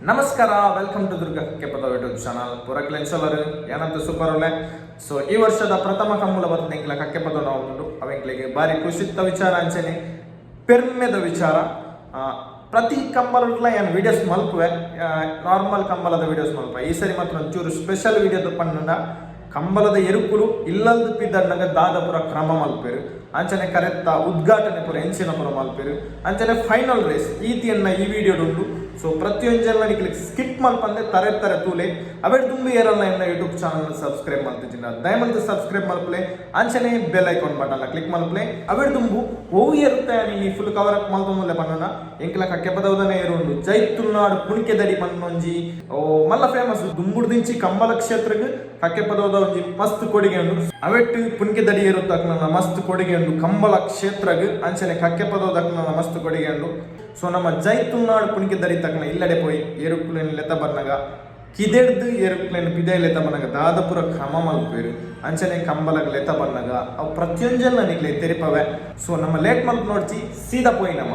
ನಮಸ್ಕಾರ, welcome to Durga ಕೆಪದ YouTube channel. ಪೂರಕ್ಲೆನ್ಸಲ್ಲರು ಏನಂತ ಸೂಪರ್ ಒಳ್ಳೆ. ಸೊ ಈ ವರ್ಷದ ಪ್ರಥಮ ಕಮ್ಮುಲ ಬರ್ತದೆ ಎಂಕ್ಲ ಕಕ್ಕೆಪದ ನಾವು ಉಂಟು ಅವೆಂಕ್ಲಿಗೆ ಬಾರಿ ಖುಷಿತ್ತ ವಿಚಾರ ಅಂಚನೆ ಪೆರ್ಮೆದ ವಿಚಾರ. ಪ್ರತಿ ಕಂಬಲ ಏನು ವಿಡಿಯೋಸ್ ಮಲ್ಪುವೆ, ನಾರ್ಮಲ್ ಕಂಬಲದ ವಿಡಿಯೋಸ್ ಮಲ್ಪುವೆ. ಈ ಸರಿ ಮಾತ್ರ ಒಂಚೂರು ಸ್ಪೆಷಲ್ ವಿಡಿಯೋದ ಪಂಡ ಕಂಬಲದ ಎರುಕುಲು ಇಲ್ಲದ ಪಿದ್ದಂಡಾಗ ದಾದಪುರ ಕ್ರಮ ಮಲ್ಪೇರು ಅಂಚನೆ ಕರೆತ್ತ ಉದ್ಘಾಟನೆ ಪುರ ಎಂಚಿನ ಪುರ ಮಲ್ಪೇರು ಅಂಚನೆ ಫೈನಲ್ ರೇಸ್ ಈತಿಯನ್ನ ಈ ವಿಡಿಯೋ ಉಂಟು. ಸೊ ಪ್ರತಿಯೊಂದು ಕ್ಲಿಕ್ ಸ್ಕಿಪ್ ಮಲ್ಪಂದೆ ತಾರೆ ತೂಲೆ ಅವೆಡ್ ತುಂಬಿ ಏರಲ್ಲ ಎನ್ನ ಯೂಟ್ಯೂಬ್ ಚಾನಲ್ ಸಬ್ಸ್ಕ್ರೈಬ್ ಮಾಡ್ತಿದ್ದೀನಿ. ದಯಮಂತ ಸಬ್ಸ್ಕ್ರೈಬ್ ಮಲ್ಪಲೆ ಅಂಚನೆ ಬೆಲ್ ಐಕಾನ್ ಬಟನ್ ಕ್ಲಿಕ್ ಮಲ್ಪಲೆ ಅವೆಡ್ ತುಂಬು ಓವಿ ಇರುತ್ತೆ. ನೀ ಫುಲ್ ಕವರ್ ಅಪ್ ಮಲ್ತ ಮುಲ್ಲೆ ಪನ್ನನ ಎಂಕ್ಲ ಕಕ್ಕೆ ಪದವದನೆ ಏರುಂಡು ಜೈತುಲ್ನಾಡು ಪುಣಿಕೆ ದಡಿ ಪನ್ನೊಂಜಿ ಓ ಮಲ್ಲ ಫೇಮಸ್ ದುಂಬುಡು ದಿಂಚಿ ಕಂಬಲ ಕ್ಷೇತ್ರಕ್ಕೆ ಕಕ್ಕೆ ಪದವದ ಒಂಜಿ ಮಸ್ತ್ ಕೊಡುಗೆ ಉಂಡು. ಅವೆಟ್ಟು ಪುಣಿಕೆ ದಡಿ ಏರುತ್ತಕ್ಕ ಮಸ್ತ್ ಕೊಡುಗೆ ಉಂಡು ಕಂಬಳ ಕ್ಷೇತ್ರಗ್ ಅಂಚನೆ ಕಕ್ಕೆ ಪದವದಕ್ಕ ಮಸ್ತ್ ಕೊಡುಗೆ ಉಂಡು. ಸೊ ನಮ್ಮ ಜೈತುಲ್ನಾಡು ಪುಣಿಕೆ ದಡಿ ತಕ್ಕನ ಇಲ್ಲಡೆ ಪೋಯಿ ಏರುಕ್ಲೇನ್ ಲೆತ ಬರ್ನಾಗ ಕಿದೆಡ್ದು ಏರುಕ್ಲೇನ್ ಪಿದೆ ಲೆತ ಬನ್ನಾಗ ದಾದಪುರ ಕ್ರಮ ಮಲ್ಪೇರು ಅಂಚನೆ ಕಂಬಲಗ್ ಲೆತ ಬನ್ನಾಗ ಅವು ಪ್ರತಿಯೊಂಜನ್ ನನಗೆ ತೆರಿಪವೆ. ಸೊ ನಮ್ಮ ಲೇಟ್ ಮಲ್ಪ್ ನೋಡ್ಚಿ ಸೀದಾ ಪೋಯಿ ನಮ್ಮ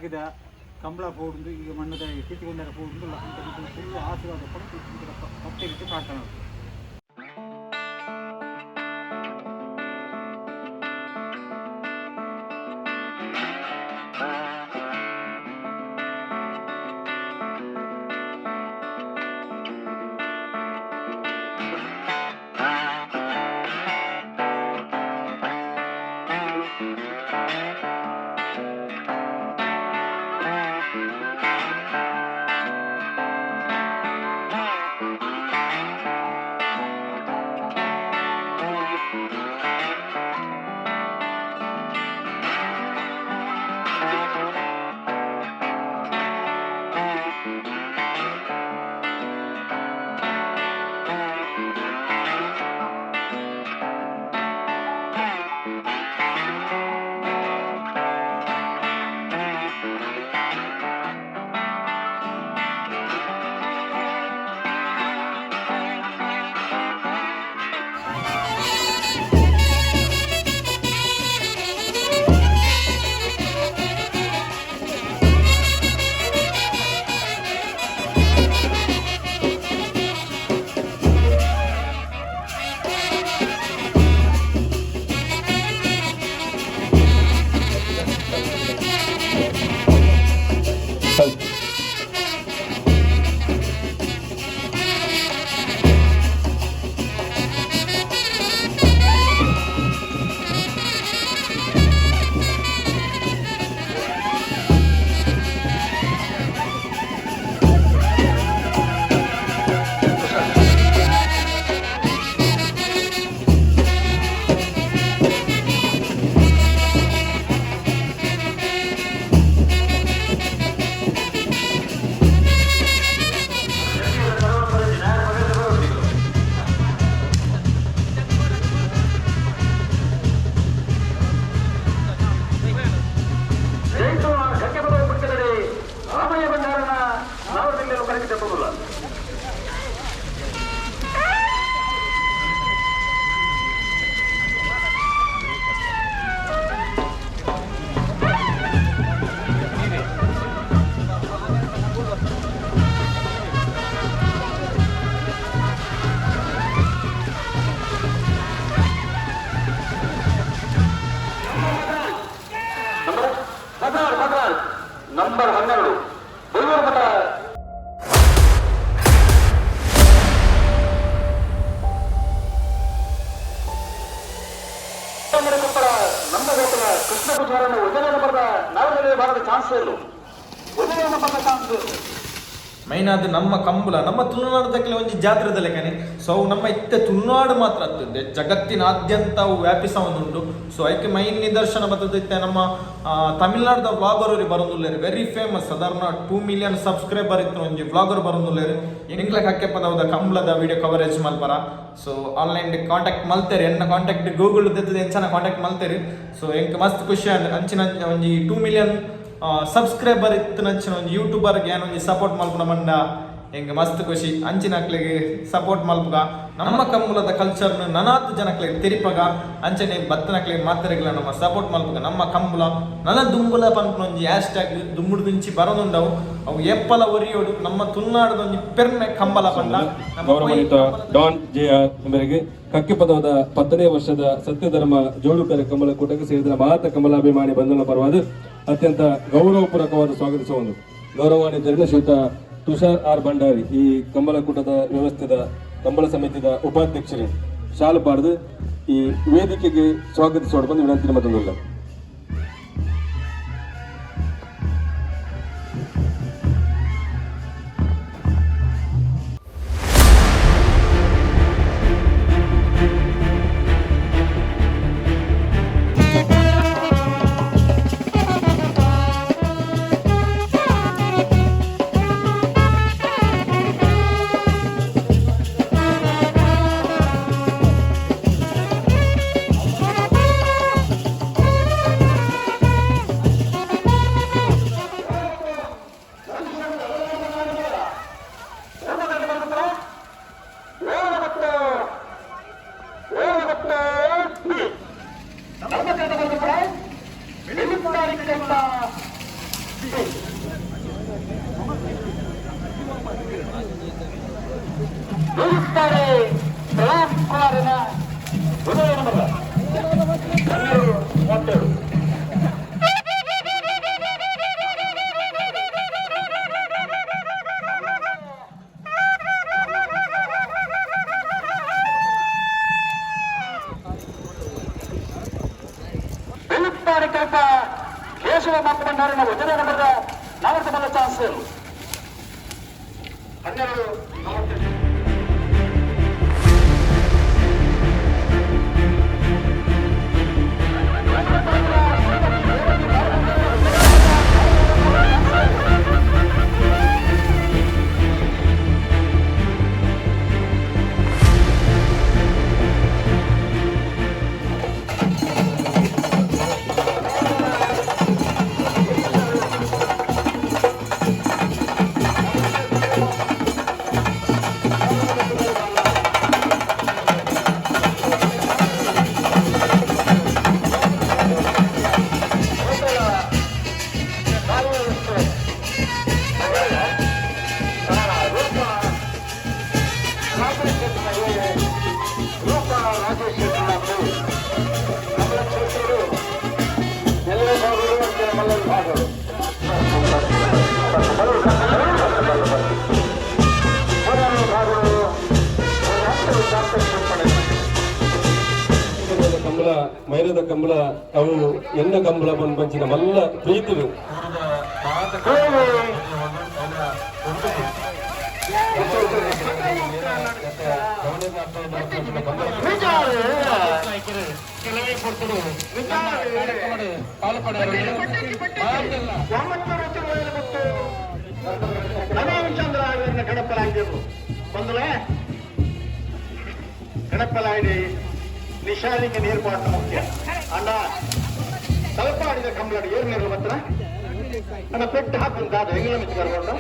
ಆಗಿದ ಕಂಬಳ ಪೋಡು ಈಗ ಮಣ್ಣದ ಕಿತ್ತಿಕೊಂಡರ ಪೋಡು ಫುಲ್ ಆಶೀರ್ವಾದ ಪಡೆದು ಭಕ್ತರಿಗೆ ಪ್ರಾರ್ಥನೆ. ನಂಬರ್ 12 ಬೆಂಗಳೂರು ಮಠ ನಮ್ಮ ಗೋಪುರ ಕೃಷ್ಣ ಪೂಜಾರನ್ನು ಒಂದನೇ ನಂಬರ್ದ ನಾಲ್ಕನೇ ಭಾಗದ ಚಾನ್ಸ್ ಇಲ್ಲ. ಒಂದನೇ ನಂಬರ್ದ ಚಾನ್ಸ್ ಮೈನ್ ಅದು ನಮ್ಮ ಕಂಬಳ ನಮ್ಮ ತುಳುನಾಡದಕ್ಕೆ ಒಂದು ಜಾತ್ರೆದ ಲೆಕ್ಕನೆ. ಸೊ ಅವು ನಮ್ಮ ಇತ್ತೆ ತುಳುನಾಡು ಮಾತ್ರ ಆಗ್ತದೆ, ಜಗತ್ತಿನಾದ್ಯಂತ ಅವು ವ್ಯಾಪಿಸ ಒಂದುಂಟು. ಸೊ ಅದಕ್ಕೆ ಮೈನ್ ನಿದರ್ಶನ ಬರ್ತದೈತೆ ನಮ್ಮ ತಮಿಳ್ನಾಡದ ವ್ಲಾಗರ್ ಅವ್ರಿಗೆ ಬರೋದಿಲ್ಲ, ವೆರಿ ಫೇಮಸ್. ಸಾಧಾರಣ 2 ಮಿಲಿಯನ್ ಸಬ್ಸ್ಕ್ರೈಬರ್ ಇತ್ತು ಒಂದು ವ್ಲಾಗರ್ ಬರೋದಿಲ್ಲ. ಎಂಗ್ಲಕ್ಕೆ ಹಾಕ್ಯಪ್ಪದ ಕಂಬಳದ ವಿಡಿಯೋ ಕವರೇಜ್ ಮಲ್ಪರ. ಸೊ ಆನ್ಲೈನ್ ಕಾಂಟ್ಯಾಕ್ಟ್ ಮಲ್ತೇರಿ, ಎನ್ನ ಕಾಂಟ್ಯಾಕ್ಟ್ ಗೂಗಲ್ ತೆತ್ತದ ಎಂಚನ ಕಾಂಟ್ಯಾಕ್ಟ್ ಮಲ್ತೇರಿ. ಸೊ ಎಂಕ್ ಮಸ್ತ್ ಖುಷಿ ಅಂಚಿನ ಒಂದು 2 ಮಿಲಿಯನ್ ಸಬ್ಸ್ಕ್ರೈಬರ್ ಇತ್ತು ನಂಚಿನ ಒಂದು ಯೂಟ್ಯೂಬರ್ಗೆ ಏನೋ ಒಂದು ಸಪೋರ್ಟ್ ಮಲ್ಪನ ಮಂಡ ಹೆಂಗೆ ಮಸ್ತ್ ಖುಷಿ. ಅಂಚಿನಕ್ಲಿಗೆ ಸಪೋರ್ಟ್ ಮಲ್ಪಗ ನಮ್ಮ ಕಂಬಳದ ಕಲ್ಚರ್ನ ನನಾತ್ ಜನಕ್ಲಿಗೆ ತಿರಿಪಗ ಅಂಚನೆ ಬತ್ತನಕ್ಲಿಗೆ ಮಾತ್ರೆಗಳ ನಮ್ಮ ಸಪೋರ್ಟ್ ಮಲ್ಪಗ ನಮ್ಮ ಕಂಬಳ ನನ ದುಂಬುಲ ಪಂಪನ ಒಂದು ಹ್ಯಾಶ್ಟ್ಯಾಗ್ ದುಂಬುಡು ದುಂಚಿ ಬರೋದುಂಡವು ಅವು ಎಪ್ಪಲ ಒರಿಯೋಡು ನಮ್ಮ ತುಳುನಾಡದ ಒಂದು ಪೆರ್ಮೆ ಕಂಬಳ ಪಂಡ. ಗೌರವಾನ್ವಿತ ಡಾನ್ ಜೆ.ಆರ್. ಇವರಿಗೆ ಕಕ್ಕಿಪದವದ 10ನೇ ವರ್ಷದ ಸತ್ಯಧರ್ಮ ಜೋಡುಕರ ಕಂಬಳ ಕೂಟಕ್ಕೆ ಸೇರಿದ ಮಹಾತ ಕಮಲಾಭಿಮಾನಿ ಬಂಧನ ಪರವಾದ ಅತ್ಯಂತ ಗೌರವಪೂರ್ವಕವಾದ ಸ್ವಾಗತಿಸುವುದು. ಗೌರವಾನ್ವಿತ ಶ್ರೀಯುತ ತುಷಾರ್ ಆರ್ ಭಂಡಾರಿ ಈ ಕಂಬಳ ಕೂಟದ ವ್ಯವಸ್ಥೆದ ಕಂಬಳ ಸಮಿತಿಯ ಉಪಾಧ್ಯಕ್ಷರೇ ಶಾಲು ಪಾಡ್ದು ಈ ವೇದಿಕೆಗೆ ಸ್ವಾಗತಿಸೋಡು ಬಂದು ವಿನಂತಿ ಮತ್ತೊಂದಿಲ್ಲ. ಗೆಲ್ಲಿಸ್ತಾರೆ ಪ್ರಯಾಣ್ ಕುಮಾರನ ಉದಯ ನಂಬರ್ 12. ಗೆಲ್ಲುತ್ತಾರೆ ಕಲ್ಪ ಕೇಶವ ಮಾಪಮಂಡಾರಿನ ಉದಯ ನಂಬರ್ 4 ಚಾನ್ಸ್ 12. ಕಂಬಳ ಮೈರದ ಕಂಬಳ ಅವು ಎನ್ನ ಕಂಬಳ ಬಂದು ಬಂಚಿನ ಮಲ್ಲ ಪ್ರೀತಿರು ಗಣಪಲಾಯಿಡಿ ನಿಶಾಲಿಗೆ ನೀರು ಪಾಠ ಮುಖ್ಯ ಅಣ್ಣ ತಲಪಾಡಿದ ಕಂಬಳ ಏರು ನೀರು ಮಾತ್ರ ಅಣ್ಣ ಪೆಟ್ಟು ಹಾಕುಂತ ಅದು ಹೆಂಗಿನ ಮಿಚ್ಚ ಬರ್ಬೋದು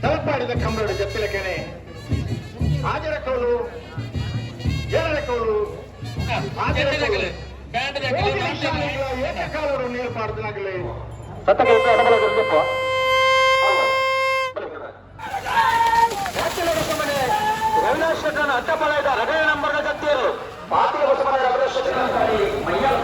ತಲಪಾಡಿದ ಕಂಬಳ ಜಪ್ಪಿಲ ಕೆಣೆ ಹಾಜರ ಕೌಲು ಏಳರ ಕೌಲು ಏಕಕಾಲರು ನೀರು ಪಾಡ್ದನಾಗಲಿ ಸತ್ತಕ್ಕೆ ಅಡಬಲಪ್ಪ ಅವಿನಾಶ್ ಶೆಟ್ಟನ ಅಡ್ಡಪಾಳದ ಹೃದಯ ನಂಬರ್ನ ಜೊತೆಯರು ಪಾತಿಯ ಬಸವನ ಅವಿನಾಶ್ ಶೆಟ್ಟನ ತಾಯಿ ಮೈಯಾಳ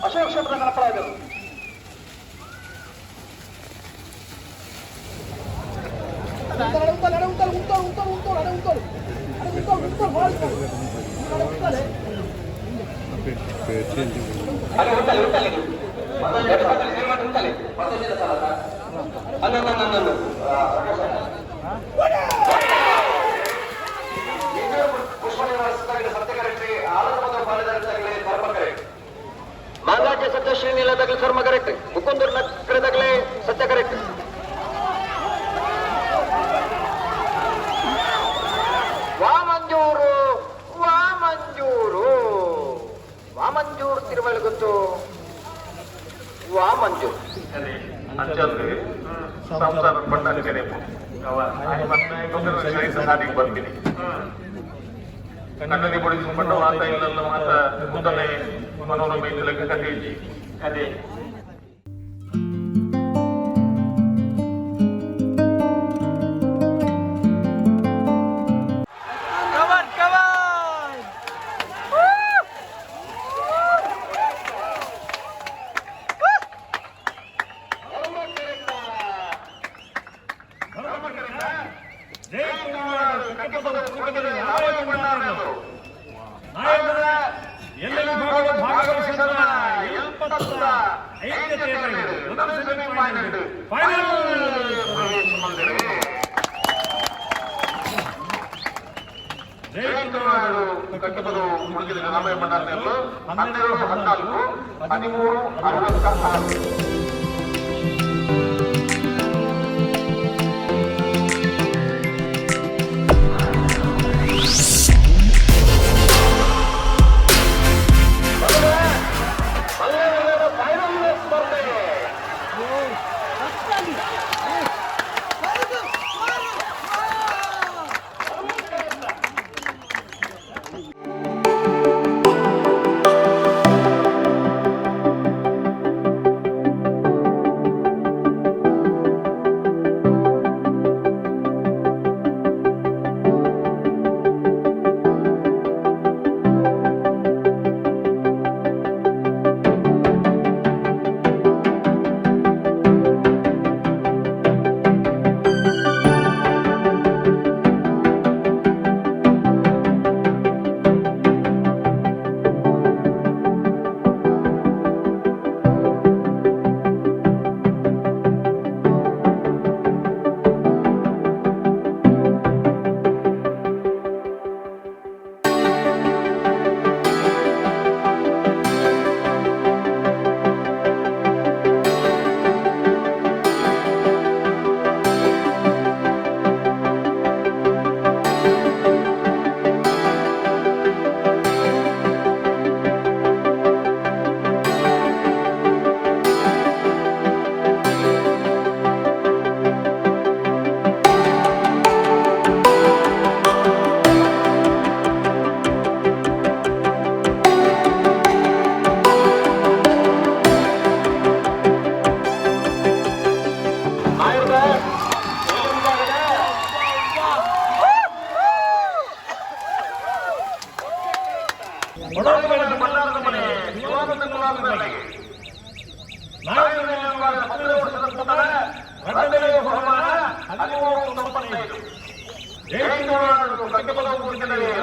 ಅಶೋಕ್ ಶಬ್ದ ಗಣಪರಾಜರು ಮಾಂಗಾಜ್ಯ ಸತ್ಯ ಶ್ರೀನಿಲದಾಗಲಿ ಕರ್ಮ ಕರೆಕ್ಟ್ ಮುಕುಂದೂರ್ ನಗರದಾಗಲೇ ಸತ್ಯ ಕರೆಕ್ಟ್ ವಾಮಂಜೂರು ವಾಮಂಜೂರು ವಾಮಂಜೂರು ತಿರುವಳಗುತ್ತು ವಾಮಂಜೂರು ಸಂಸಾರ ಪಟ್ಟಾಲಿಗೆ ಬರ್ತೀನಿ ಕಣ್ಣಲ್ಲಿ ಬಡಿಸಿಕೊಂಡು ಮಾತ ಇಲ್ಲಲ್ಲ ಮಾತ ಕೂದಲೇ ಮನೋರಮೆ ಲೆಕ್ಕ ಕಥೆ ಅದೇ ಕಟ್ಟುವುದು ಮುಗಿದ ರಾಮಯ್ಯ ಭಂಡಾರನೆಲ್ಲೂ 12-14 13-66.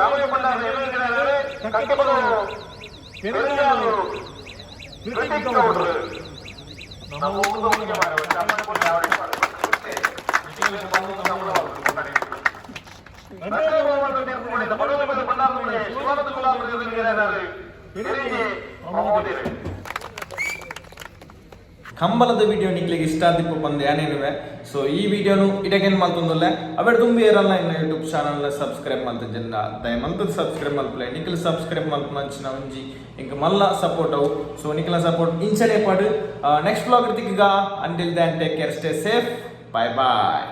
ರಾಮಯ್ಯ ಕಂಬಲದ ವಿಡಿಯೋ ನಿಕ್ಲಿಗೆ ಇಷ್ಟ ಆದಿಪ್ಪು ಬಂದು ಏನೇನುವೆ ಸೊ ಈ ವಿಡಿಯೋನು ಇಡಗೇನು ಮಾಡ್ತಂದಲ್ಲ ಅವೇ ತುಂಬಿ ಇರಲ್ಲ ಇನ್ನು ಯೂಟ್ಯೂಬ್ ಚಾನಲ್ನ ಸಬ್ಸ್ಕ್ರೈಬ್ ಮಾಡ್ತ ಜನ ದಯಮಂತ ಸಬ್ಸ್ಕ್ರೈಬ್ ಮಲ್ಪಲೆ ನಿಖಿಲ್ ಸಬ್ಸ್ಕ್ರೈಬ್ ಮಲ್ಪ ನಂಚಿನ ಒಂಜಿ ಇಂಕ ಮಲ್ಲ ಸಪೋರ್ಟ್ ಅವು ಸೊ ನಿಖಿಲ ಸಪೋರ್ಟ್ ಇಂಚನೆ ಪಾಡು ನೆಕ್ಸ್ಟ್ ಬ್ಲಾಗ್ ಇರ್ತಿಗ until then take care stay safe bye ಬಾಯ್.